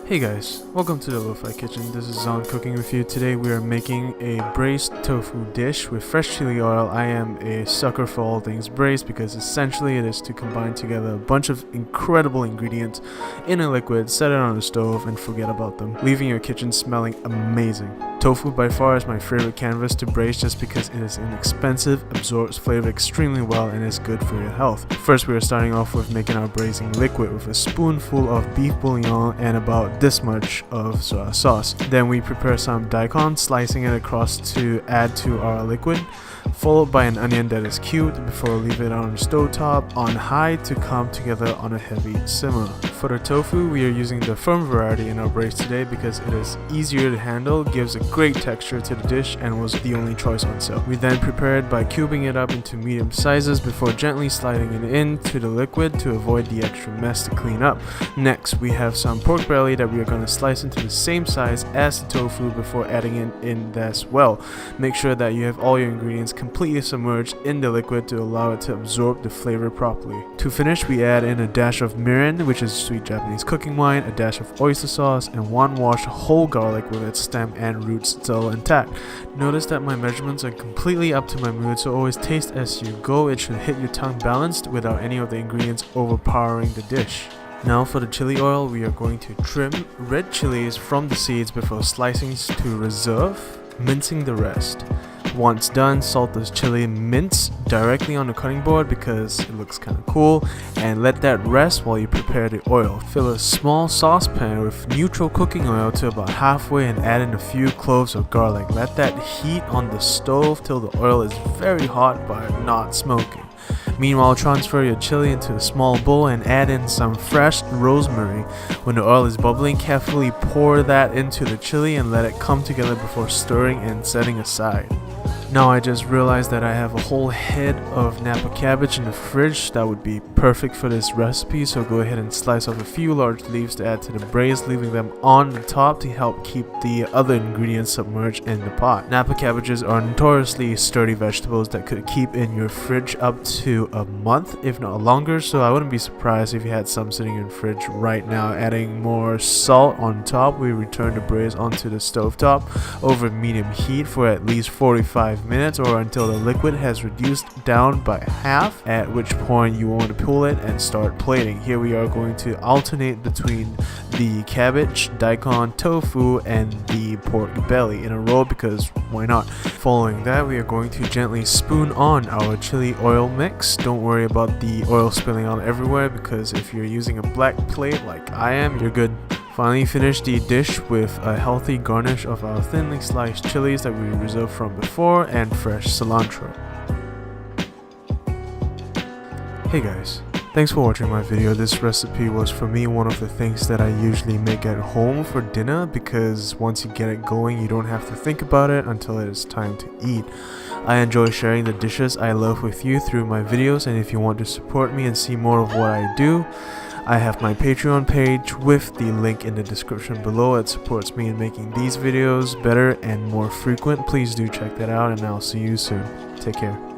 Hey guys, welcome to the LOFI kitchen. This is Zon cooking with you. Today we are making a braised tofu dish with fresh chili oil. I am a sucker for all things braised because essentially it is to combine together a bunch of incredible ingredients in a liquid, set it on the stove and forget about them, leaving your kitchen smelling amazing. Tofu by far is my favorite canvas to braise just because it is inexpensive, absorbs flavor extremely well and is good for your health. First we are starting off with making our braising liquid with a spoonful of beef bouillon and about this much of soy sauce. Then we prepare some daikon, slicing it across to add to our liquid, followed by an onion that is cubed before leave it on the stove top on high to come together on a heavy simmer. For the tofu, we are using the firm variety in our braise today because it is easier to handle, gives a great texture to the dish and was the only choice on sale. We then prepare it by cubing it up into medium sizes before gently sliding it into the liquid to avoid the extra mess to clean up. Next, we have some pork belly that we are going to slice into the same size as the tofu before adding it in as well. Make sure that you have all your ingredients completely submerged in the liquid to allow it to absorb the flavor properly. To finish, we add in a dash of mirin, which is sweet Japanese cooking wine, a dash of oyster sauce, and one washed whole garlic with its stem and roots still intact. Notice that my measurements are completely up to my mood, so always taste as you go. It should hit your tongue balanced without any of the ingredients overpowering the dish. Now for the chili oil, we are going to trim red chilies from the seeds before slicing to reserve, mincing the rest. Once done, salt this chili mince directly on the cutting board because it looks kind of cool, and let that rest while you prepare the oil. Fill a small saucepan with neutral cooking oil to about halfway and add in a few cloves of garlic. Let that heat on the stove till the oil is very hot but not smoking. Meanwhile, transfer your chili into a small bowl and add in some fresh rosemary. When the oil is bubbling, carefully pour that into the chili and let it come together before stirring and setting aside. Now I just realized that I have a whole head of Napa cabbage in the fridge that would be perfect for this recipe, so go ahead and slice off a few large leaves to add to the braise, leaving them on the top to help keep the other ingredients submerged in the pot. Napa cabbages are notoriously sturdy vegetables that could keep in your fridge up to a month, if not longer, so I wouldn't be surprised if you had some sitting in the fridge right now. Adding more salt on top, we return the braise onto the stovetop over medium heat for at least 45 minutes or until the liquid has reduced down by half, at which point you want to pull it and start plating. Here we are going to alternate between the cabbage, daikon, tofu and the pork belly in a row because why not. Following that, we are going to gently spoon on our chili oil mix. Don't worry about the oil spilling out everywhere because if you're using a black plate like I am, you're good. Finally, finish the dish with a healthy garnish of our thinly sliced chilies that we reserved from before and fresh cilantro. Hey guys, thanks for watching my video. This recipe was for me one of the things that I usually make at home for dinner because once you get it going you don't have to think about it until it is time to eat. I enjoy sharing the dishes I love with you through my videos, and if you want to support me and see more of what I do, I have my Patreon page with the link in the description below. It supports me in making these videos better and more frequent. Please do check that out and I'll see you soon. Take care.